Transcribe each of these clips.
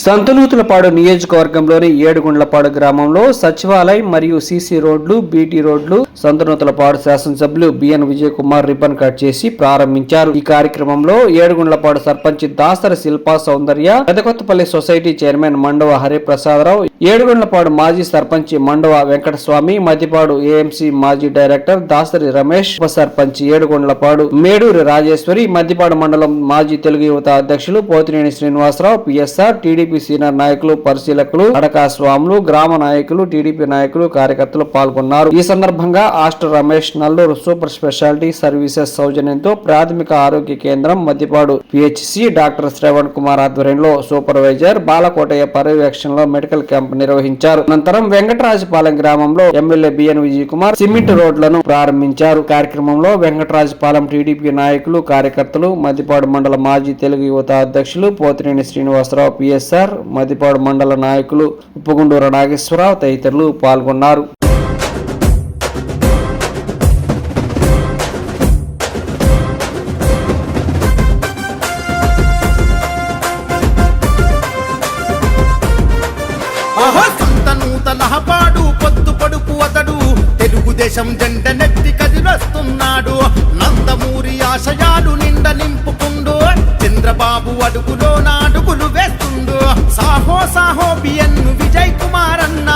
సంతనూతలపాడు నియోజకవర్గంలోని ఏడుగుండ్లపాడు గ్రామంలో సచివాలయం మరియు సీసీ రోడ్లు, బీటీ రోడ్లు సంతనూతలపాడు శాసనసభ్యులు BN Vijay Kumar ribbon cut చేసి ప్రారంభించారు. ఈ కార్యక్రమంలో ఏడుగుండ్లపాడు సర్పంచ్ దాసరి శిల్పా సౌందర్య, పెదకొత్తపల్లి సొసైటీ చైర్మన్ మండవ హరిప్రసాదరావు, ఏడుగుండ్లపాడు మాజీ సర్పంచ్ మండవ వెంకటస్వామి, మద్దిపాడు ఏఎంసీ మాజీ డైరెక్టర్ దాసరి రమేష్, ఉప సర్పంచ్ ఏడుగుండ్లపాడు మేడూరి రాజేశ్వరి, మద్దిపాడు మండలం మాజీ తెలుగు యువత అధ్యక్షులు Pothineni Srinivasarao, PSR, TDP senior నాయకులు, పరిశీలకులు, అడకా స్వాములు, గ్రామ నాయకులు, టీడీపీ నాయకులు, కార్యకర్తలు పాల్గొన్నారు. ఈ సందర్భంగా Aster Ramesh Nallur super speciality services సౌజన్యంతో ప్రాథమిక ఆరోగ్య కేంద్రం మద్దిపాడు పిహెచ్సి డాక్టర్ శ్రవణ్ కుమార్ ఆధ్వర్యంలో సూపర్వైజర్ బాలకోటయ్య పర్యవేక్షణలో మెడికల్ క్యాంప్ నిర్వహించారు. అనంతరం వెంకటరాజపాలెం గ్రామంలో MLA B N Vijay Kumar cement రోడ్లను ప్రారంభించారు. కార్యక్రమంలో వెంకటరాజపాలెం టీడీపీ నాయకులు, కార్యకర్తలు, మద్దిపాడు మండల మాజీ తెలుగు యువత అధ్యక్షులు పోతినేని శ్రీనివాసరావు, పిఎస్ఆర్, మద్దిపాడు మండల నాయకులు ఉప్పగుండూరు నాగేశ్వరరావు తదితరులు పాల్గొన్నారు. సంతనూతలపాడు పొద్దు పొడుపు అతడు తెలుగుదేశం జెండ నెత్తి కదిలొస్తున్నాడు. నందమూరి ఆశయాలు నిండ నింపుకుండు, చంద్రబాబు అడుగులో నాడుగులు వేస్తుండు. సాహో సాహో బిఎన్ విజయ్ కుమార్ అన్న,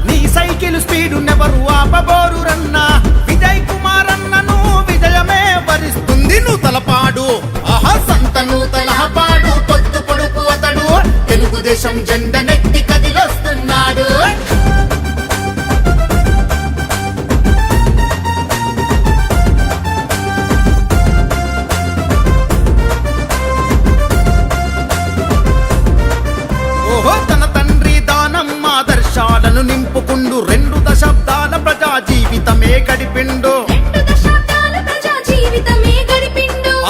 నీ సైకిల్ స్పీడు నెవరు ఆపబోరు రన్నా. విజయ్ కుమార్ అన్నను విజయమే వరిస్తుంది నూతలపాడు. ఆహా సంతనూతలపాడు పొద్దు పొడుపు అతడు తెలుగుదేశం జెండ నెత్తి కదిలొస్తున్నాడు. ఆదర్శాలను నింపుకుండు, 2 దశాబ్దాల ప్రజా జీవితమే గడిపిండు.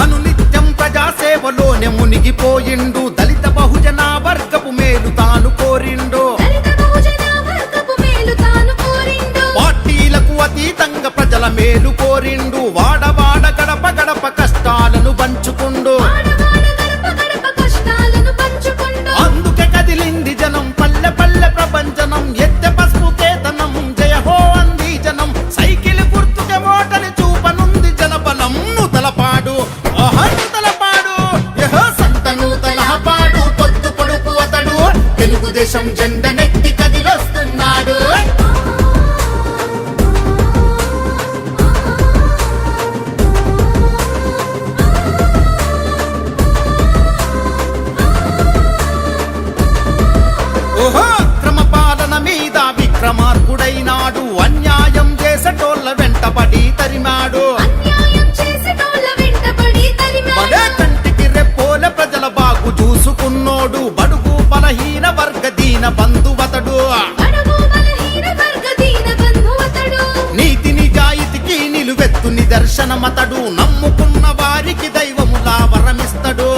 అనునిత్యం ప్రజా సేవలోనే మునిగిపోయిండు. దళిత బహుజన వర్గపు మేలు తాను కోరిండు. పార్టీలకు అతీతంగా ప్రజల మేలు కోరిండు. వాడవాడ గడప గడప కష్టాలను పంచుకుండు. అందుకే కదిలింది జనం, పల్లె పల్లె ప్రపంచనం, ఎత్తె పసుపు కేతనం, జయ హో అంది జనం. సైకిల్ గుర్తుకే మోటని చూపనుంది జనబలం. నూతలపాడు, ఆహా నూతలపాడు, యహో సంతనూతలపాడు పొద్దు పొడుపు అతడు తెలుగుదేశం జెండ నెత్తి కదిలొస్తున్నాడు. విక్రమార్కుడైనాడు, అన్యాయం చేసేటోళ్ళ వెంటపడి తరిమాడు. బడే కంటికి రెప్పోల ప్రజల బాగు చూసుకున్నోడు. బడుగు బలహీన వర్గ దీన బంధువతడు. నీతి నిజాయితీకి నిలువెత్తు నిదర్శనమతడు. నమ్ముకున్న వారికి దైవములా వరమిస్తడు.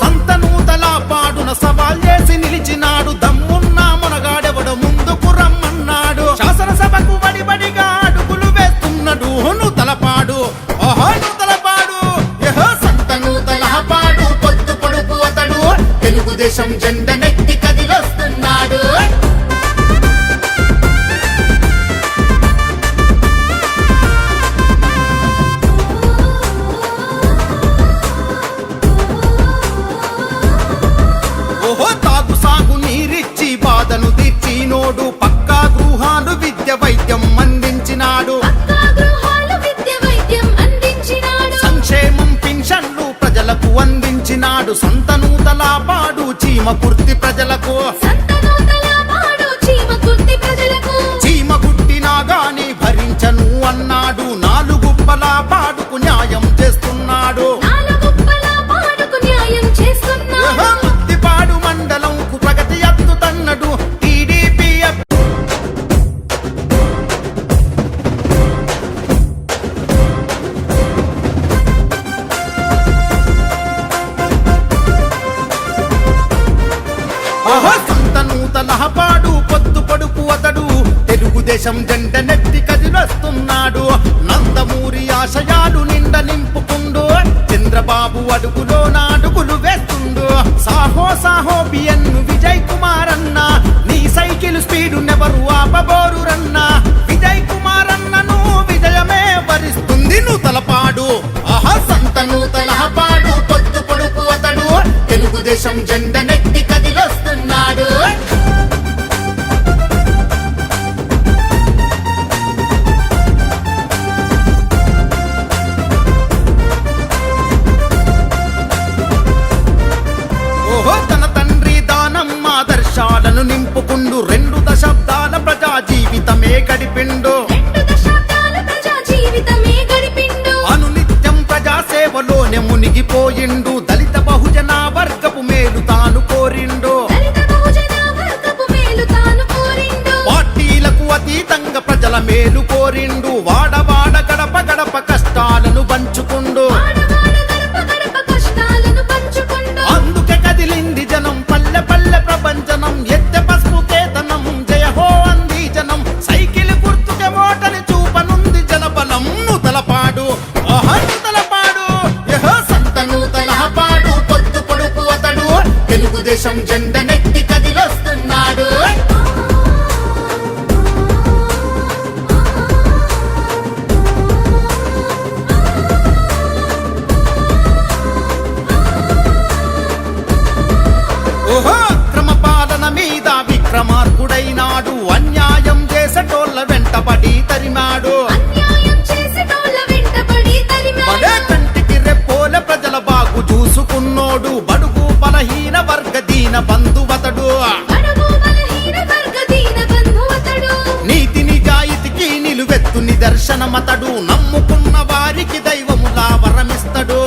సంతనూతలపాడున సవాల్ చేసి నిలిచినాడు. దమ్మున్న మునగాడెవడు ముందుకు రమ్మన్నాడు. శాసనసభకు వడిబడిగా అడుగులు వేస్తున్నాడు నూతలపాడు. ఓహో నూతలపాడు, యహో సంతనూతలపాడు పొద్దు పొడుపు అతడు తెలుగుదేశం జెండ నెత్తి కదిలొస్తున్నాడు. బాధను తీర్చినోడు, పక్కా గృహాలు విద్య వైద్యం అందించినాడు. సంక్షేమం పింఛన్లు ప్రజలకు అందించినాడు. సంతనూతలపాడు చీమ కుర్తి ప్రజలకు. చీమ కుట్టినా గాని భరించను అన్నాడు. 4 గుప్పలపాడుకు న్యాయం చేస్తున్నాడు. మద్దిపాడు మండలం ప్రగతి అద్దుతన్నడు టీడీపీ. సంతనూతలపాడు పొద్దు పొడుపు అతడు తెలుగుదేశం జెండ నెత్తి కదిలొస్తున్నాడు. నందమూరి ఆశయాలు నిండ నింపుకుండు. చంద్రబాబు అడుగులో నాడుగులు వేస్తున్నాడు. తెలుగుదేశం జెండనెత్తి కదిలొస్తున్నాడు. ఓహో తన తండ్రి దానం ఆదర్శాలను నింపుకుండు 2 దశాబ్దాల ప్రజా జీవితమే గడిపిండు. అనునిత్యం ప్రజా సేవలోనే మునిగిపోయిండు. దళిత బహుజన వర్గపు మేలు తాను కోరిండు. పార్టీలకు అతీతంగా ప్రజల మేలు కోరిండు. వాడవాడ గడప గడప కష్టాలను పంచుకుండు. అందుకే కదిలింది జనం పల్లె పల్లె ప్రపంచనం. ఎత్తె పసుపు కేతనం జయ హో అంది జనం. సైకిల్ గుర్తుకే ఓటని చూపనుంది జనబలం. నూతలపాడు నూతలపాడు యహో సంత నూతలపాడు. పొద్దు పొడుపు అతడు తెలుగుదేశం జెండనెత్తి కదిలొస్తున్నాడు. ఓహో అక్రమ పాలన మీద విక్రమార్కుడైనాడు. అన్యాయం చేసేటోళ్ళ వెంటబడి తరిమాడు. బడే కంటికి రెప్పోల ప్రజల బాగు చూసుకున్నోడు. బడుగు బలహీన వర్గ దీన బంధువతడు. నీతి నిజాయితీకి నిలువెత్తు నిదర్శనమతడు. నమ్ముకున్న వారికి దైవములా వరమిస్తడు.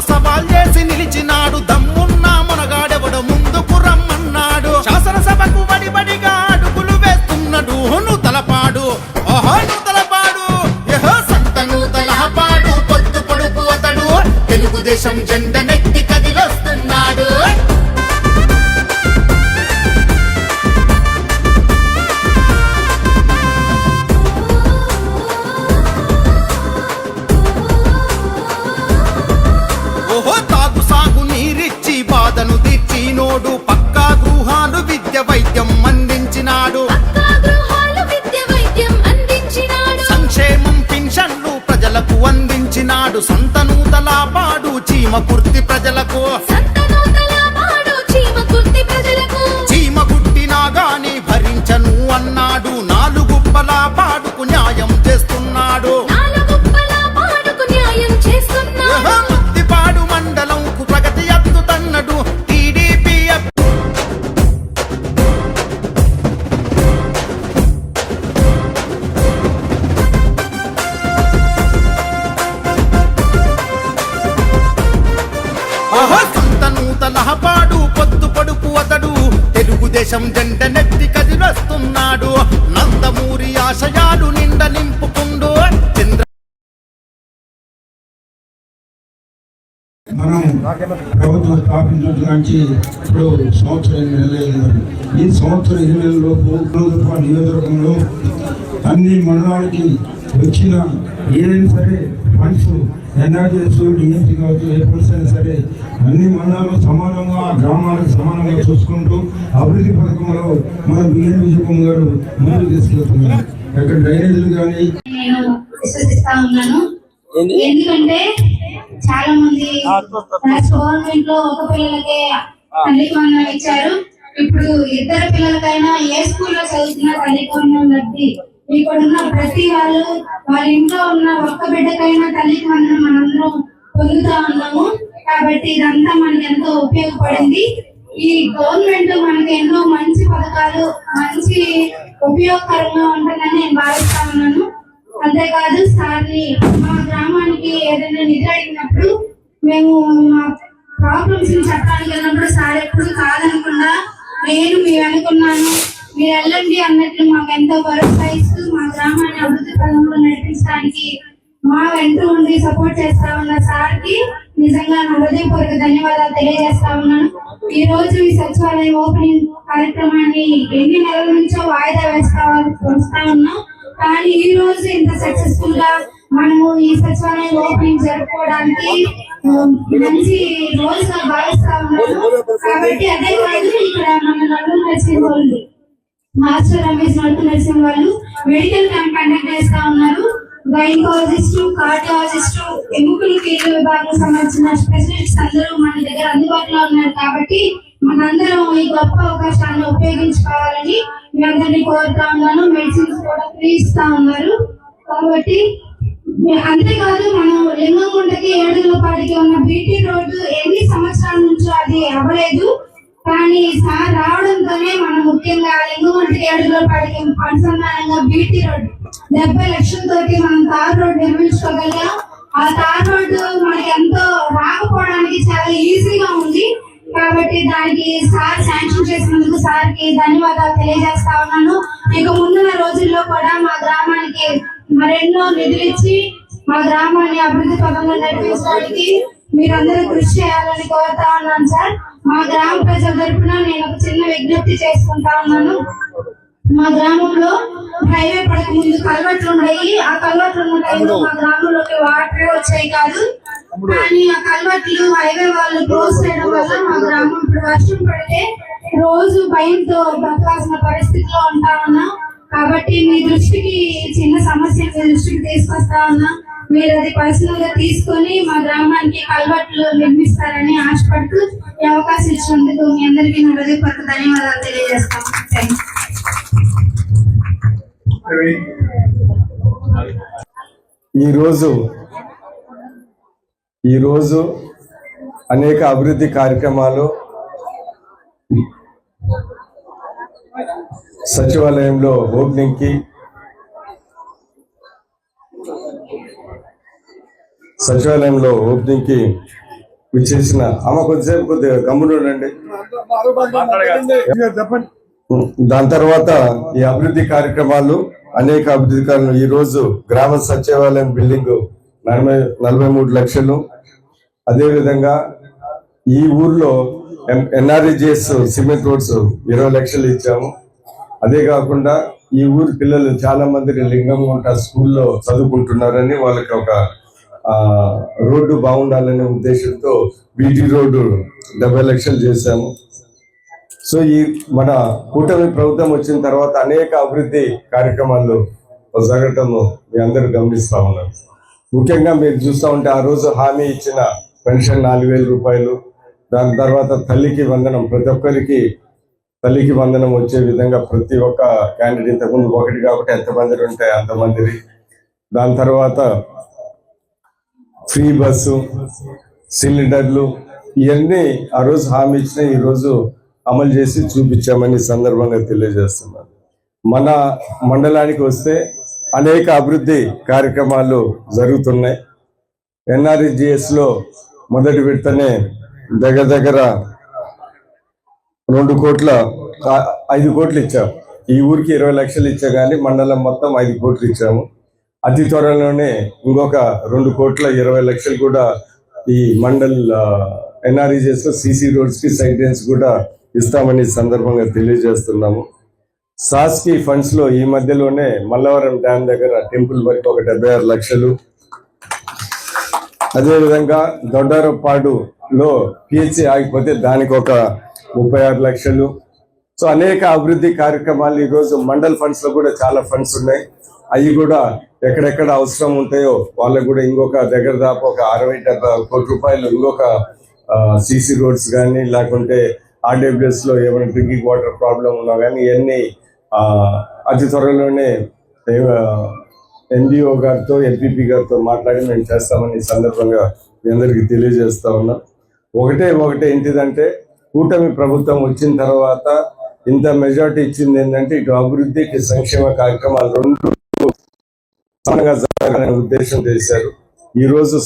సవాల్ చేసి నిలిచినాడు. దమ్మున్న మునగాడెవడు ముందుకు రమ్మన్నాడు. శాసనసభకు వడిబడిగా అడుగులు వేస్తున్నాడు. నూతలపాడు నూతలపాడు యహో సంత నూతలపాడు. పొద్దు పొడుపు అతడు తెలుగుదేశం జెండనెత్తి కదిలొస్తున్నాడు. ఓహో తాగు సాగు నీరిచ్చి బాధను తీర్చినోడు. పక్కా గృహాలు విద్య వైద్యం అందించినాడు. సంక్షేమం పింఛన్లు ప్రజలకు అందించినాడు. సంత నూతలపాడు చీమ కుర్తి ప్రజలకు. చీమ కుట్టినా గాని భరించను అన్నాడు. 4 గుప్పల పాడుకు న్యాయం చేస్తున్నాడు. ముద్దిపాడు మండలంకు ప్రగతి అద్దుతన్నడు. టీడీపీ సంత నూతలపాడు. పొద్దు పొడుపు అతడు తెలుగుదేశం జెండనెత్తి కదిలొస్తున్నాడు. నందమూరి ఆశయాలు నిండ నింపుకుండు. మనం ప్రభుత్వం స్థాపించడానికి ఇప్పుడు సంవత్సరం 8 నెలలు. ఈ సంవత్సరం 8 నెలల్లోపు నియోజకవర్గంలో అన్ని మండలాలకి వచ్చిన ఏదైనా సరే ఫండ్స్ ఎన్ఆర్జీఎస్ డిఎంసీ కావచ్చు ఏ ఫండ్స్ అయినా సరే అన్ని మండలాలు సమానంగా గ్రామాలకు సమానంగా చూసుకుంటూ అభివృద్ధి పథకంలో మన బిఎన్ విజయకుమార్ గారు ముందుకు తీసుకెళ్తున్నారు. అక్కడ డ్రైనేజీలు కానీ విశ్వసిస్తా ఉన్నాను. ఎందుకంటే చాలా మంది గవర్నమెంట్ లో ఒక పిల్లలకే తల్లికి వందనం ఇచ్చారు. ఇప్పుడు 2 పిల్లలకైనా ఏ స్కూల్లో చదువుతున్నా తల్లికి వందనం లబ్ధి ఇక్కడ ఉన్న ప్రతి వాళ్ళు వాళ్ళ ఇంట్లో ఉన్న ఒక్క బిడ్డకైనా తల్లికి వందనం మనందరం పొందుతా ఉన్నాము. కాబట్టి ఇదంతా మనకి ఎంతో ఉపయోగపడింది. ఈ గవర్నమెంట్ మనకి ఎన్నో మంచి పథకాలు మంచి ఉపయోగకరంగా ఉంటుందని నేను భావిస్తా ఉన్నాను. అంతేకాదు సార్ని మా గ్రామానికి ఏదైనా నిధి అడిగినప్పుడు మేము మా ప్రాబ్లమ్స్ ని చెప్పడానికి వెళ్ళినప్పుడు సార్ ఎప్పుడు కాదనకుండా నేను మీరు అనుకున్నాను మీరు వెళ్ళండి అన్నట్లు మాకు ఎంతో భరోసా ఇస్తూ మా గ్రామాన్ని అభివృద్ధి పదంలో నడిపించడానికి మా వెంట ఉండి సపోర్ట్ చేస్తా ఉన్న సార్ కి నిజంగా నా హృదయపూర్వక ధన్యవాదాలు తెలియజేస్తా ఉన్నాను. ఈ రోజు ఈ సచివాలయం ఓపెనింగ్ కార్యక్రమాన్ని ఎన్ని నెలల నుంచో వాయిదా వస్తా ఉన్నాం. కానీ ఈ రోజు ఇంత సక్సెస్ఫుల్ గా మనము ఈ సచివాలయం ఓపెనింగ్ జరుపుకోవడానికి మంచి రోజుగా భావిస్తా ఉన్నాను. కాబట్టి అదే కాదు ఇక్కడ మన నలుగురు నర్సింగ్ వాళ్ళు మాస్టర్ రమేష్ నలుగురు నర్సింగ్ వాళ్ళు మెడికల్ క్యాంప్ కండక్ట్ చేస్తా ఉన్నారు. గైనకాలజిస్ట్, కార్డియాలజిస్ట్ నెక్స్ట్ ఎముకలు కీళ్ళ విభాగం సంబంధించిన స్పెషలిస్ట్స్ అందరూ మన దగ్గర అందుబాటులో ఉన్నారు కాబట్టి మనందరం ఈ గొప్ప అవకాశాన్ని ఉపయోగించుకోవాలని మీ అందరినీ కోరుతా ఉన్నాను. మెడిసిన్స్ కూడా ఫ్రీ ఇస్తా ఉన్నారు కాబట్టి అంతేకాదు మనం లింగంగుంటకి ఏడుగులపాడికి ఉన్న బీటీ రోడ్డు ఎన్ని సంవత్సరాల నుంచో అది అవ్వలేదు. కానీ సార్ రావడంతోనే మనం ముఖ్యంగా లింగంగుంటకి ఏడుగులపాడికి అనుసంధానంగా బీటీ రోడ్డు 70 లక్షలతోటి మనం తార్ రోడ్డు నిర్మించుకోగలిగాం. ఆ తార్ రోడ్డు మనకి ఎంతో రాకపోవడానికి చాలా ఈజీగా ఉంది కాబట్టి దానికి సార్ శాంక్షన్ చేసినందుకు సార్కి ధన్యవాదాలు తెలియజేస్తా ఉన్నాను. ఇక ముందున్న రోజుల్లో కూడా మా గ్రామానికి మరెన్నో నిధులు ఇచ్చి మా గ్రామాన్ని అభివృద్ధి పదంలో నడిపించడానికి మీరందరూ కృషి చేయాలని కోరుతా ఉన్నాను సార్. మా గ్రామ ప్రజల తరపున నేను ఒక చిన్న విజ్ఞప్తి చేసుకుంటా ఉన్నాను. మా గ్రామంలో హైవే పడక ముందు కల్వర్ట్లు ఉన్నాయి. ఆ కల్వర్ట్లు ఉన్న టైంలో మా గ్రామంలోకి వాటర్ వచ్చాయి కాదు. కానీ ఆ కల్వర్ట్లు హైవే వాళ్ళు క్లోజ్ చేయడం వల్ల మా గ్రామం ఇప్పుడు వర్షం పడితే రోజు భయంతో బ్రతకాల్సిన పరిస్థితిలో ఉంటా ఉన్నా. కాబట్టి మీ దృష్టికి చిన్న సమస్య మీ దృష్టికి తీసుకొస్తా ఉన్నా. మీరు అది పర్సనల్ గా తీసుకొని మా గ్రామానికి కల్వర్ట్లు నిర్మిస్తారని ఆశపడుతూ ఈ అవకాశం ఇచ్చినందుకు మీ అందరికీ నా హృదయపూర్వక ధన్యవాదాలు తెలియజేస్తాను. ఈరోజు అనేక అభివృద్ధి కార్యక్రమాలు సచివాలయంలో ఓపెనింగ్కి విచ్చేసిన కొద్దిగా గమ్మునండి. దాని తర్వాత ఈ అభివృద్ధి కార్యక్రమాలు అనేక అభివృద్ధి కార్యక్రమాలు ఈ రోజు గ్రామ సచివాలయం బిల్డింగ్ 43 లక్షలు. అదేవిధంగా ఈ ఊర్లో NREGS సిమెంట్ రోడ్స్ 20 లక్షలు ఇచ్చాము. అదే కాకుండా ఈ ఊరి పిల్లలు చాలా మంది లింగంగుంట స్కూల్లో చదువుకుంటున్నారని వాళ్ళకి ఒక రోడ్డు బాగుండాలనే ఉద్దేశంతో బీటీ రోడ్డు 70 లక్షలు చేశాము. సో ఈ మన కూటమి ప్రభుత్వం వచ్చిన తర్వాత అనేక అభివృద్ధి కార్యక్రమాలు జరగటం మీ అందరూ గమనిస్తా ఉన్నారు. ముఖ్యంగా మీరు చూస్తూ ఉంటే ఆ రోజు హామీ ఇచ్చిన పెన్షన్ 4,000 రూపాయలు, దాని తర్వాత తల్లికి వందనం, ప్రతి ఒక్కరికి తల్లికి వందనం వచ్చే విధంగా ప్రతి ఒక్క క్యాండిడేట్, ఇంతకుముందు ఒకటి కాబట్టి ఎంతమంది ఉంటాయి అంతమంది. దాని తర్వాత ఫ్రీ బస్సు, సిలిండర్లు, ఇవన్నీ ఆ రోజు హామీ ఇచ్చిన ఈరోజు అమలు చేసి చూపించామని సందర్భంగా తెలియజేస్తున్నాను. మన మండలానికి వస్తే అనేక అభివృద్ధి కార్యక్రమాలు జరుగుతున్నాయి. NREGS లో మొదటి విడతనే దగ్గర 5 కోట్లు ఇచ్చాం. ఈ ఊరికి 20 లక్షలు ఇచ్చా కానీ మండలం మొత్తం 5 కోట్లు ఇచ్చాము. అతి త్వరలోనే ఇంకొక 2,20 లక్షలు కూడా ఈ మండల్ NREGS లో CC రోడ్స్ కి సైడ్ డ్రైన్స్ కూడా ఇస్తామని సందర్భంగా తెలియజేస్తున్నాము. సాస్కి ఫండ్స్ లో ఈ మధ్యలోనే మల్లవరం డ్యామ్ దగ్గర టెంపుల్ వరకు ఒక 76 లక్షలు. అదేవిధంగా దొడ్డారపాడులో PHC ఆగిపోతే దానికి ఒక 36 లక్షలు. సో అనేక అభివృద్ధి కార్యక్రమాలు ఈరోజు మండల్ ఫండ్స్ లో కూడా చాలా ఫండ్స్ ఉన్నాయి. అవి కూడా ఎక్కడెక్కడ అవసరం ఉంటాయో వాళ్ళకు కూడా ఇంకొక దగ్గర దాకా ఒక 60-70 కోట్ల రూపాయలు ఇంకొక CC రోడ్స్ కానీ లేకుంటే RWS లో ఏమైనా డ్రింకింగ్ వాటర్ ప్రాబ్లం ఉన్నా కానీ ఇవన్నీ అతి త్వరలోనే NDO గారితో LPP గారితో మాట్లాడి మేము చేస్తామని ఈ సందర్భంగా మీ అందరికీ తెలియజేస్తా ఉన్నాం. ఒకటే ఏంటిదంటే కూటమి ప్రభుత్వం వచ్చిన తర్వాత ఇంత మెజార్టీ ఇచ్చింది ఏంటంటే ఇటు అభివృద్ధికి సంక్షేమ కార్యక్రమాలు రెండు జరగాలనే ఉద్దేశం చేశారు. ఈరోజు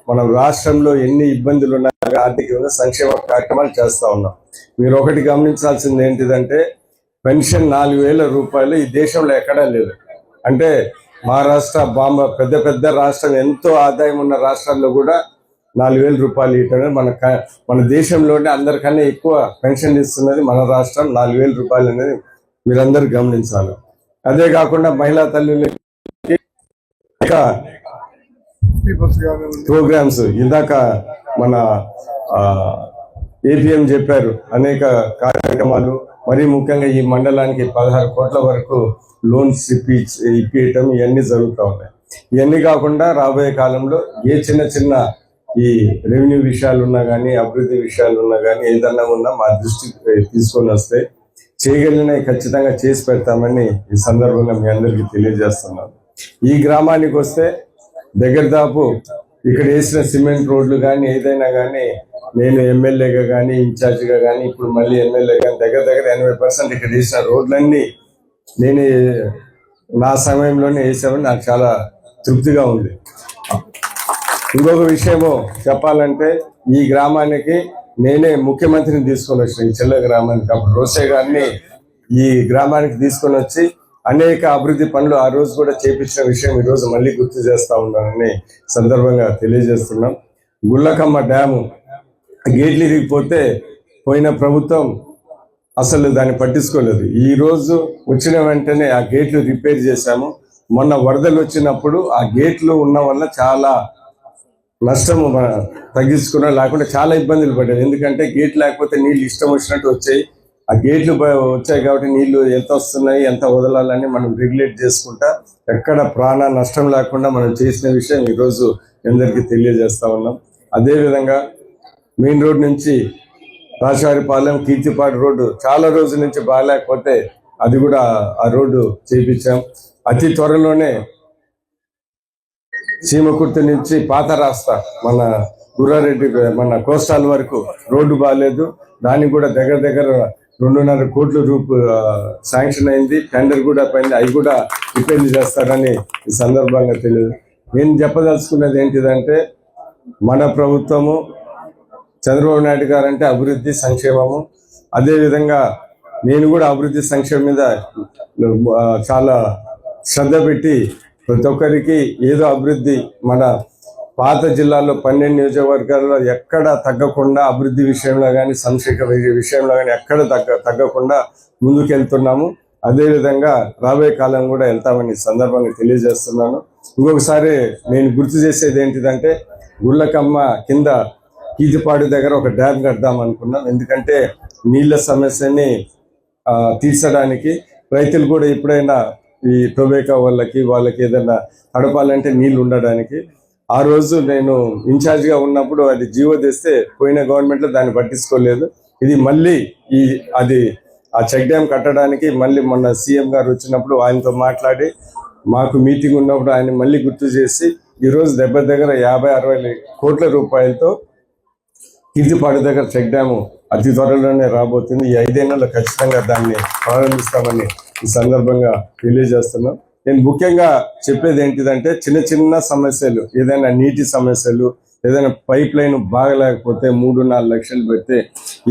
మన రాష్ట్రంలో ఎన్ని ఇబ్బందులు ఉన్నా ఆర్థికంగా సంక్షేమ కార్యక్రమాలు చేస్తా ఉన్నాం. మీరు ఒకటి గమనించాల్సింది ఏంటిదంటే పెన్షన్ 4,000 రూపాయలు ఈ దేశంలో ఎక్కడా లేదు. అంటే మహారాష్ట్ర, పెద్ద రాష్ట్రం, ఎంతో ఆదాయం ఉన్న రాష్ట్రాల్లో కూడా 4,000 రూపాయలు ఇవ్వడం మన దేశంలోనే అందరికన్నా ఎక్కువ పెన్షన్ ఇస్తున్నది మన రాష్ట్రం. 4,000 రూపాయలు అనేది మీరందరూ గమనించాలి. అదే కాకుండా మహిళా తల్లులకి ప్రోగ్రామ్స్ ఇందాక మన APM చెప్పారు, అనేక కార్యక్రమాలు. మరీ ముఖ్యంగా ఈ మండలానికి 16 కోట్ల వరకు లోన్స్ ఇప్పించడం ఇవన్నీ జరుగుతూ ఉన్నాయి. ఇవన్నీ కాకుండా రాబోయే కాలంలో ఏ చిన్న చిన్న ఈ రెవెన్యూ విషయాలు ఉన్నా కానీ, అభివృద్ధి విషయాలు ఉన్నా కానీ, ఏదన్నా ఉన్నా మా దృష్టికి తీసుకొని వస్తే చేయగలిగినవి ఖచ్చితంగా చేసి పెడతామని ఈ సందర్భంగా మీ అందరికీ తెలియజేస్తున్నాను. ఈ గ్రామానికి వస్తే దాపు ఇక్కడ వేసిన సిమెంట్ రోడ్లు కానీ ఏదైనా కానీ నేను ఎమ్మెల్యేగా కానీ ఇన్ఛార్జిగా కానీ ఇప్పుడు మళ్ళీ ఎమ్మెల్యే కానీ దగ్గర 80% ఇక్కడ వేసిన రోడ్లన్నీ నేను నా సమయంలోనే వేసామని నాకు చాలా తృప్తిగా ఉంది. ఇంకొక విషయము చెప్పాలంటే ఈ గ్రామానికి నేనే ముఖ్యమంత్రిని తీసుకొని వచ్చిన, ఈ చెల్ల గ్రామానికి అప్పుడు రోసే గారిని ఈ గ్రామానికి తీసుకొని వచ్చి అనేక అభివృద్ధి పనులు ఆ రోజు కూడా చేపించిన విషయం ఈరోజు మళ్ళీ గుర్తు చేస్తా ఉన్నానని సందర్భంగా తెలియజేస్తున్నాం. గుళ్ళకమ్మ డ్యాము గేట్లు ఇరిగిపోతే పోయిన ప్రభుత్వం అసలు దాన్ని పట్టించుకోలేదు. ఈ రోజు వచ్చిన వెంటనే ఆ గేట్లు రిపేర్ చేశాము. మొన్న వరదలు వచ్చినప్పుడు ఆ గేట్లు ఉన్న వల్ల చాలా నష్టము తగ్గించుకున్నా, లేకుండా చాలా ఇబ్బందులు పడ్డాయి. ఎందుకంటే గేట్ లేకపోతే నీళ్ళు ఇష్టం వచ్చినట్టు వచ్చాయి. ఆ గేట్లు వచ్చాయి కాబట్టి నీళ్లు ఎంత వస్తున్నాయి, ఎంత వదలాలని మనం రెగ్యులేట్ చేసుకుంటా ఎక్కడ ప్రాణ నష్టం లేకుండా మనం చేసిన విషయం ఈరోజు అందరికీ తెలియజేస్తా ఉన్నాం. అదేవిధంగా మెయిన్ రోడ్ నుంచి రాజవారిపాలెం కీర్తిపాడు రోడ్డు చాలా రోజుల నుంచి బాగాలేకపోతే అది కూడా ఆ రోడ్డు చేయించాం. అతి త్వరలోనే చీమకుర్తి నుంచి పాత రాస్తా మన గుర్రారెడ్డి మన కోస్టాల్ వరకు రోడ్డు బాగాలేదు, దానికి కూడా దగ్గర 2.5 కోట్ల శాంక్షన్ అయింది. టెండర్ కూడా పోయింది, అవి కూడా రిపేర్ చేస్తారని ఈ సందర్భంగా తెలియదు. నేను చెప్పదలుచుకున్నది ఏంటిదంటే మన ప్రభుత్వము చంద్రబాబు నాయుడు గారు అంటే అభివృద్ధి సంక్షేమము. అదేవిధంగా నేను కూడా అభివృద్ధి సంక్షేమం మీద చాలా శ్రద్ధ పెట్టి ప్రతి ఒక్కరికి ఏదో అభివృద్ధి మన పాత జిల్లాలో 12 నియోజకవర్గాల్లో ఎక్కడ తగ్గకుండా అభివృద్ధి విషయంలో కానీ సంక్షేమ విషయంలో కానీ ఎక్కడ తగ్గకుండా ముందుకెళ్తున్నాము. అదేవిధంగా రాబోయే కాలం కూడా వెళ్తామని సందర్భంగా తెలియజేస్తున్నాను. ఇంకొకసారి నేను గుర్తు చేసేది ఏంటిదంటే గుళ్ళకమ్మ కింద కీతిపాడు దగ్గర ఒక డ్యామ్ కడదాం అనుకున్నాం. ఎందుకంటే నీళ్ళ సమస్యని తీర్చడానికి రైతులు కూడా ఎప్పుడైనా ఈ టొబాకో వాళ్ళకి ఏదైనా తడపాలంటే నీళ్లు ఉండడానికి. ఆ రోజు నేను ఇన్ఛార్జిగా ఉన్నప్పుడు అది జీవో తెస్తే పోయిన గవర్నమెంట్లో దాన్ని పట్టించుకోలేదు. ఇది మళ్ళీ ఆ చెక్ డ్యామ్ కట్టడానికి మళ్ళీ మొన్న సీఎం గారు వచ్చినప్పుడు ఆయనతో మాట్లాడి మాకు మీటింగ్ ఉన్నప్పుడు ఆయన మళ్ళీ గుర్తు చేసి ఈరోజు దగ్గర 50-60 కోట్ల రూపాయలతో కీర్తిపాడు దగ్గర చెక్ డ్యాము అతి త్వరలోనే రాబోతుంది. ఈ 5 ఏళ్లలో ఖచ్చితంగా దాన్ని ప్రారంభిస్తామని ఈ సందర్భంగా తెలియజేస్తున్నాం. నేను ముఖ్యంగా చెప్పేది ఏంటిదంటే చిన్న సమస్యలు, ఏదైనా నీటి సమస్యలు, ఏదైనా పైప్ లైన్ బాగలేకపోతే 3-4 లక్షలు పెడితే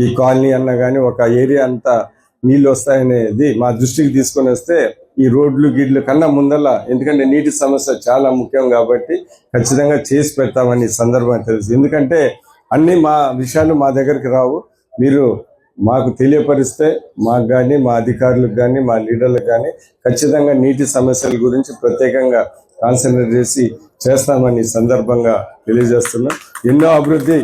ఈ కాలనీ అన్నా కానీ ఒక ఏరియా అంతా నీళ్ళు వస్తాయనేది మా దృష్టికి తీసుకొని వస్తే ఈ రోడ్లు గిడ్లు కన్నా ముందల, ఎందుకంటే నీటి సమస్య చాలా ముఖ్యం కాబట్టి ఖచ్చితంగా చేసి పెడతామని సందర్భంగా తెలుసు. ఎందుకంటే అన్ని మా విషయాలు మా దగ్గరికి రావు, మీరు మాకు తెలియపరిస్తే మాకు కానీ మా అధికారులకు కానీ మా లీడర్లకు కానీ ఖచ్చితంగా నీటి సమస్యల గురించి ప్రత్యేకంగా కాన్సన్ట్రేట్ చేసి చేస్తామని సందర్భంగా తెలియజేస్తున్నాం. ఎన్నో అభివృద్ధి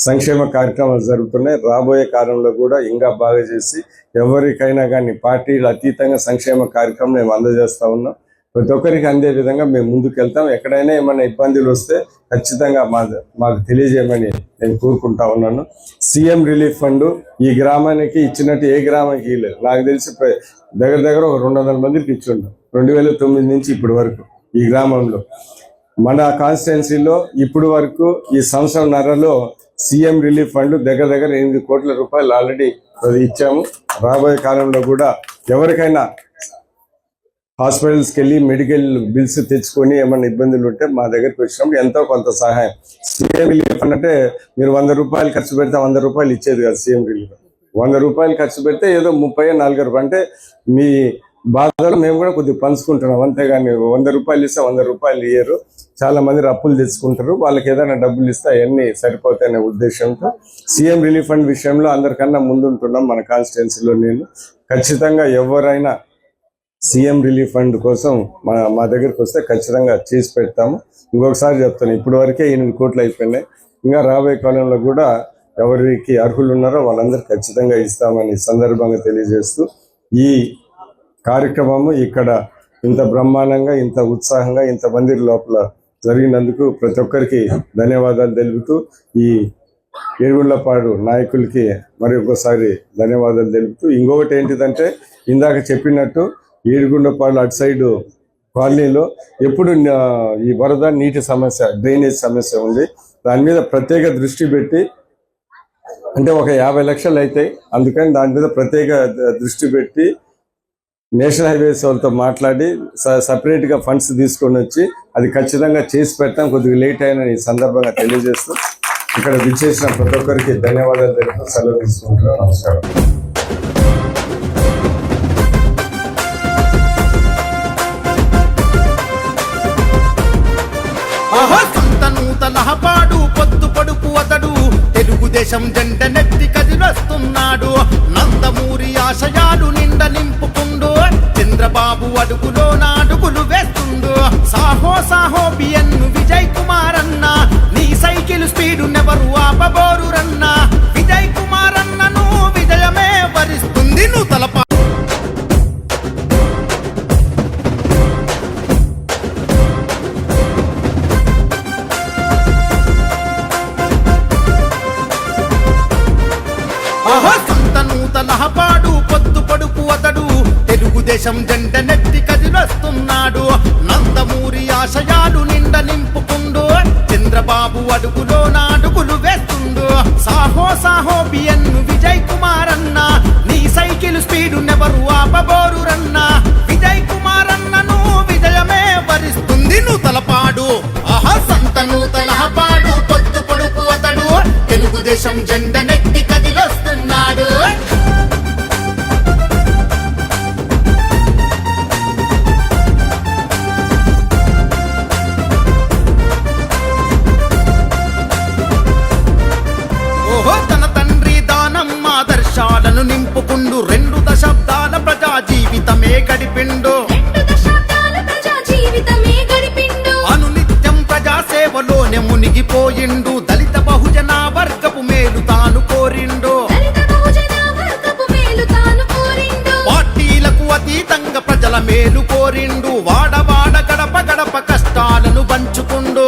సంక్షేమ కార్యక్రమాలు జరుగుతున్నాయి. రాబోయే కాలంలో కూడా ఇంకా బాగా చేసి ఎవరికైనా కానీ పార్టీలు అతీతంగా సంక్షేమ కార్యక్రమం మేము అందజేస్తా ఉన్నాం. ప్రతి ఒక్కరికి అందే విధంగా మేము ముందుకు వెళ్తాం. ఎక్కడైనా ఏమైనా ఇబ్బందులు వస్తే ఖచ్చితంగా మాకు తెలియజేయమని నేను కోరుకుంటా ఉన్నాను. సీఎం రిలీఫ్ ఫండ్ ఈ గ్రామానికి ఇచ్చినట్టు ఏ గ్రామానికి ఇవ్వలేదు. నాకు తెలిసి దగ్గర ఒక 200 మందికి ఇచ్చిండు 2009 నుంచి ఇప్పటి వరకు ఈ గ్రామంలో. మన కాన్స్టిట్యున్సీలో ఇప్పుడు వరకు ఈ సంవత్సరంన్నరలో సీఎం రిలీఫ్ ఫండ్ దగ్గర 8 కోట్ల రూపాయలు ఆల్రెడీ ఇచ్చాము. రాబోయే కాలంలో కూడా ఎవరికైనా హాస్పిటల్స్కి వెళ్ళి మెడికల్ బిల్స్ తెచ్చుకొని ఏమైనా ఇబ్బందులు ఉంటే మా దగ్గరికి వచ్చినప్పుడు ఎంతో కొంత సహాయం. సీఎం రిలీఫ్ ఫండ్ అంటే మీరు 100 రూపాయలు ఖర్చు పెడితే 100 రూపాయలు ఇచ్చేది కాదు. సీఎం రిలీఫ్ 100 రూపాయలు ఖర్చు పెడితే ఏదో 30-40 రూపాయలు అంటే మీ బాధలు మేము కూడా కొద్దిగా పంచుకుంటున్నాం. అంతేగాని 100 రూపాయలు ఇస్తే 100 రూపాయలు ఇయ్యరు. చాలా మంది అప్పులు తెచ్చుకుంటారు, వాళ్ళకి ఏదైనా డబ్బులు ఇస్తే అవన్నీ సరిపోతాయనే ఉద్దేశంతో సీఎం రిలీఫ్ ఫండ్ విషయంలో అందరికన్నా ముందుంటున్నాం. మన కాన్స్టిట్యున్సీలో నేను ఖచ్చితంగా ఎవరైనా సీఎం రిలీఫ్ ఫండ్ కోసం మా దగ్గరికి వస్తే ఖచ్చితంగా చేసి పెడతాము. ఇంకొకసారి చెప్తాను, ఇప్పటి వరకే 8 కోట్లు అయిపోయినాయి. ఇంకా రాబోయే కాలంలో కూడా ఎవరికి అర్హులు ఉన్నారో వాళ్ళందరూ ఖచ్చితంగా ఇస్తామని సందర్భంగా తెలియజేస్తూ ఈ కార్యక్రమము ఇక్కడ ఇంత బ్రహ్మాండంగా, ఇంత ఉత్సాహంగా, ఇంతమంది లోపల జరిగినందుకు ప్రతి ఒక్కరికి ధన్యవాదాలు తెలుపుతూ ఈ ఏడుగుండ్లపాడు నాయకులకి మరి ఒకసారి ధన్యవాదాలు తెలుపుతూ, ఇంకొకటి ఏంటిదంటే ఇందాక చెప్పినట్టు ఏడుగుండ్లపాడు అటు సైడు కాలనీలో ఎప్పుడు ఈ వరద నీటి సమస్య, డ్రైనేజ్ సమస్య ఉంది. దాని మీద ప్రత్యేక దృష్టి పెట్టి, అంటే ఒక 50 లక్షలు అవుతాయి, అందుకని దాని మీద ప్రత్యేక దృష్టి పెట్టి నేషనల్ హైవేస్ వాళ్ళతో మాట్లాడి సపరేట్గా ఫండ్స్ తీసుకొని వచ్చి అది ఖచ్చితంగా చేసి పెట్టాం. కొద్దిగా లేట్ అయిన ఈ సందర్భంగా తెలియజేస్తూ ఇక్కడ విచ్చేసిన ప్రతి ఒక్కరికి ధన్యవాదాలు తెలుపుతూ సెలవు తీసుకుంటున్నాను. నమస్కారం. సంతనూతలహపాడు పొద్దు పడుపు అతడు తెలుగుదేశం జెండ నెత్తి కదిలొస్తున్నాడు. నందమూరి ఆశయాలు నిండ నింపుకుండు, చంద్రబాబు అడుగులో నాడుగులు వేస్తుండు. సాహో సాహో బిఎన్ విజయ్ కుమార్ అన్న, నీ సైకిల్ స్పీడు నెవరు ఆపబోరు రన్న. విజయ్ కుమార్ అన్నను విజయమే వరిస్తుంది నూతలపా. సంతనూతలహపాడు పొద్దు పడుపు అతడు తెలుగుదేశం జెండ నెత్తి కదిలొస్తున్నాడు. నందమూరి ఆశయాలు నిండ నింపుకుండు, చంద్రబాబు అడుగులో నాడుగులు వేస్తుండు. సాహో సాహో బిఎన్ విజయ్ కుమార్ అన్న, నీ సైకిల్ స్పీడు నెవరు ఆపబోరు రన్న. విజయ్ కుమార్ అన్నను విజయమే వరిస్తుంది నూతలపాడు. సంతనూతలహపాడు పొద్దు పడుపు అతడు తెలుగుదేశం జెండ నెత్తి కదిలొస్తున్నాడు. తన తండ్రి దానం ఆదర్శాలను నింపుకుండు, 2 దశాబ్దాల ప్రజా జీవితమే గడిపిండు. అనునిత్యం ప్రజా సేవలోనే మునిగిపోయిండు, దళిత బహుజన వర్గపు మేలు తాను కోరిండు. పార్టీలకు అతీతంగా ప్రజల మేలు కోరిండు, వాడవాడ గడప గడప కష్టాలను పంచుకుండు.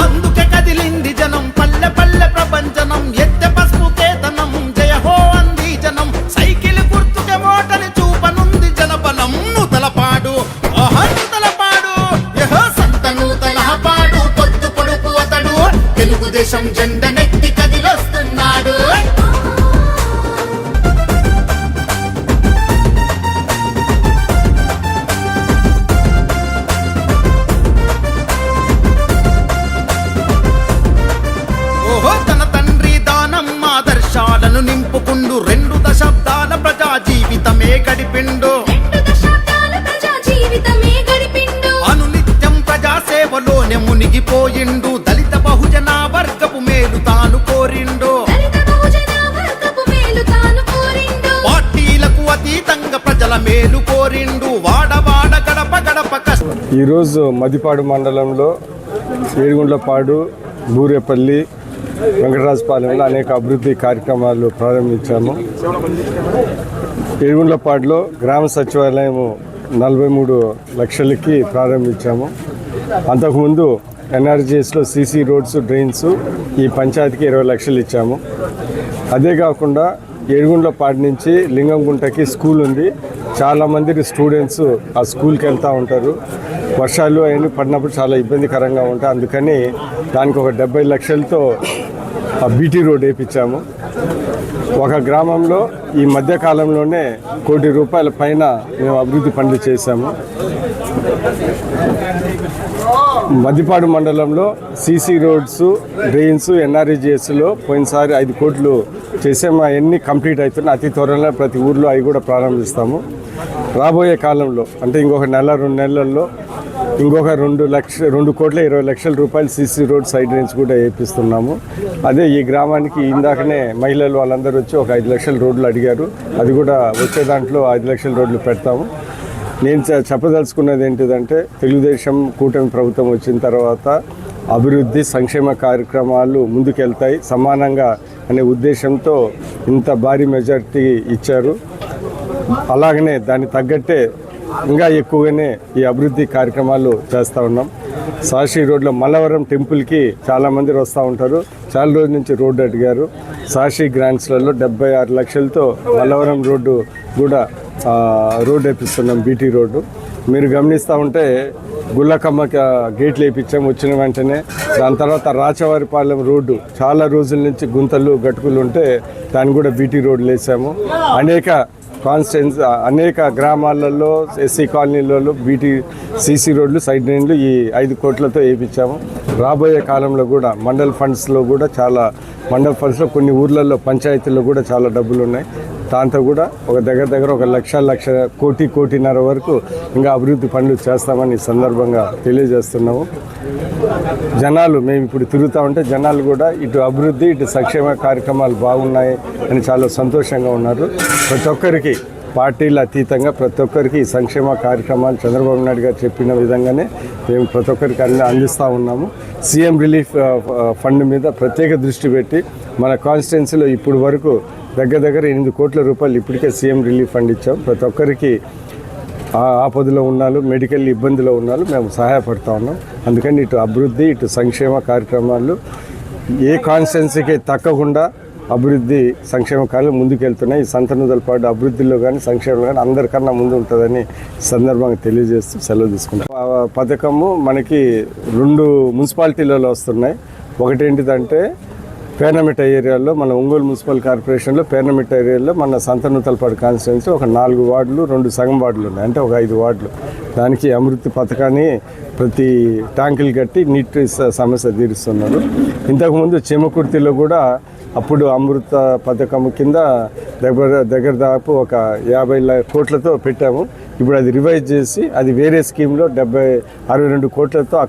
అందుకే కదిలింది జనం, పల్లె పల్లె ప్రపంచనం, ఎత్తె పసుపు కేతనం, జయ హో అంది జనం. సైకిల్ గుర్తుకే ఓటని చూపనుంది జనబలం నూతలపాడు. నూతలపాడు సంతనూతలహపాడు పొద్దు పొడుపు అతడు తెలుగుదేశం జెండ నెత్తి కదిలొస్తున్నాడు. తన తండ్రి దానం ఆదర్శాలను నింపుకుండు, 2 దశాబ్దాల ప్రజా జీవితమే గడిపిండు. అనునిత్యం ప్రజా సేవలోనే మునిగిపోయిండు, దళిత బహుజన వర్గపు మేలు తాను కోరిండు. పార్టీలకు అతీతంగా ప్రజల మేలు కోరిండు, వాడవాడ గడప గడప కష్ట. ఈరోజు మదిపాడు మండలంలో ఏడుగుండ్లపాడు, బూరేపల్లి, వెంకటరాజపాలెంలో అనేక అభివృద్ధి కార్యక్రమాలు ప్రారంభించాము. ఏడుగుండ్లపాడులో గ్రామ సచివాలయం 43 లక్షలకి ప్రారంభించాము. అంతకుముందు ఎన్ఆర్జీఎస్లో సీసీ రోడ్స్, డ్రైన్స్ ఈ పంచాయతీకి 20 లక్షలు ఇచ్చాము. అదే కాకుండా ఏడుగుండ్లపాడు నుంచి లింగంగుంటకి స్కూల్ ఉంది. చాలామంది స్టూడెంట్స్ ఆ స్కూల్కి వెళ్తూ ఉంటారు. వర్షాలు అవన్నీ పడినప్పుడు చాలా ఇబ్బందికరంగా ఉంటాయి. అందుకని దానికి ఒక 70 లక్షలతో బీటీ రోడ్ వేయించాము. ఒక గ్రామంలో ఈ మధ్యకాలంలోనే ₹1 కోటి పైన మేము అభివృద్ధి పనులు చేశాము. మద్దిపాడు మండలంలో సీసీ రోడ్స్, డ్రైన్స్, ఎన్ఆర్ఈజిఎస్లో పోయినసారి 5 కోట్లు చేసాము. అవన్నీ కంప్లీట్ అవుతున్నాయి. అతి త్వరలో ప్రతి ఊర్లో అవి కూడా ప్రారంభిస్తాము. రాబోయే కాలంలో అంటే ఇంకొక 1-2 నెలల్లో ఇంకొక ₹2,20,00,000 సీసీ రోడ్ సైడ్ డ్రైన్స్ కూడా వేపిస్తున్నాము. అదే ఈ గ్రామానికి ఇందాకనే మహిళలు వాళ్ళందరూ వచ్చి ఒక 5 లక్షల రోడ్లు అడిగారు. అది కూడా వచ్చే దాంట్లో 5 లక్షల రోడ్లు పెడతాము. నేను చెప్పదలుచుకున్నది ఏంటిదంటే తెలుగుదేశం కూటమి ప్రభుత్వం వచ్చిన తర్వాత అభివృద్ధి సంక్షేమ కార్యక్రమాలు ముందుకెళ్తాయి సమానంగా అనే ఉద్దేశంతో ఇంత భారీ మెజారిటీ ఇచ్చారు. అలాగనే దానికి తగ్గట్టే ఇంకా ఎక్కువగానే ఈ అభివృద్ధి కార్యక్రమాలు చేస్తూ ఉన్నాం. సాక్షి రోడ్లో మల్లవరం టెంపుల్కి చాలామంది వస్తూ ఉంటారు. చాలా రోజుల నుంచి రోడ్డు అడిగారు. సాక్షి గ్రాంట్స్లలో 76 లక్షలతో మల్లవరం రోడ్డు కూడా రోడ్డు వేపిస్తున్నాం, బీటీ రోడ్డు. మీరు గమనిస్తూ ఉంటే గుళ్ళకమ్మ గేట్లు వేయించాం వచ్చిన వెంటనే. దాని తర్వాత రాచవారిపాలెం రోడ్డు చాలా రోజుల నుంచి గుంతలు గట్టుకులు ఉంటే దాన్ని కూడా బీటీ రోడ్లు వేసాము. అనేక గ్రామాలలో ఎస్సీ కాలనీలలో బీటీ సీసీ రోడ్లు సైడ్ లైన్లు ఈ 5 కోట్లతో వేయించాము. రాబోయే కాలంలో కూడా మండల్ ఫండ్స్లో కూడా మండల్ ఫండ్స్లో కొన్ని ఊర్లలో పంచాయతీల్లో కూడా చాలా డబ్బులు ఉన్నాయి. దాంతో కూడా ఒక దగ్గర 1 కోటిన్నర వరకు ఇంకా అభివృద్ధి పనులు చేస్తామని ఈ సందర్భంగా తెలియజేస్తున్నాము. జనాలు మేము ఇప్పుడు తిరుగుతూ ఉంటే జనాలు కూడా ఇటు అభివృద్ధి ఇటు సంక్షేమ కార్యక్రమాలు బాగున్నాయి అని చాలా సంతోషంగా ఉన్నారు. ప్రతి ఒక్కరికి పార్టీల అతీతంగా ప్రతి ఒక్కరికి ఈ సంక్షేమ కార్యక్రమాలు చంద్రబాబు నాయుడు గారు చెప్పిన విధంగానే మేము ప్రతి ఒక్కరికి అందిస్తూ ఉన్నాము. సీఎం రిలీఫ్ ఫండ్ మీద ప్రత్యేక దృష్టి పెట్టి మన కాన్స్టిట్యున్సీలో ఇప్పుడు వరకు దగ్గర 8 కోట్ల రూపాయలు ఇప్పటికే సీఎం రిలీఫ్ ఫండ్ ఇచ్చాం. ప్రతి ఒక్కరికి ఆపదలో ఉన్నాళ్ళు, మెడికల్ ఇబ్బందిలో ఉన్నాళ్ళు మేము సహాయపడుతూ ఉన్నాం. అందుకని ఇటు అభివృద్ధి ఇటు సంక్షేమ కార్యక్రమాలు ఏ కాన్స్టిట్యున్సీకి తగ్గకుండా అభివృద్ధి సంక్షేమ కార్యాలు ముందుకెళ్తున్నాయి. ఈ సంతనూతలపాడు అభివృద్ధిలో కానీ సంక్షేమంలో కానీ అందరికన్నా ముందు ఉంటుందని సందర్భంగా తెలియజేస్తూ సెలవు తీసుకుంటాం. పథకము మనకి 2 మున్సిపాలిటీలలో వస్తున్నాయి. ఒకటి ఏంటిదంటే పేర్నమిట్ట ఏరియాలో మన ఒంగోలు మున్సిపల్ కార్పొరేషన్లో పేర్నమిట్ట ఏరియాలో మన సంతనూతలపాడు కాన్స్టిట్యున్సీ ఒక 4 వార్డులు 2 సగం వార్డులు ఉన్నాయి, అంటే ఒక 5 వార్డులు. దానికి అమృతి పథకాన్ని ప్రతి ట్యాంకులు కట్టి నీటి సమస్య తీరుస్తున్నారు. ఇంతకుముందు చెమకుర్తిలో కూడా అప్పుడు అమృత పథకం కింద దగ్గర దాపు ఒక 50 కోట్లతో పెట్టాము. ఇప్పుడు అది రివైజ్ చేసి అది వేరే స్కీమ్లో 62 కోట్లతో అక్కడ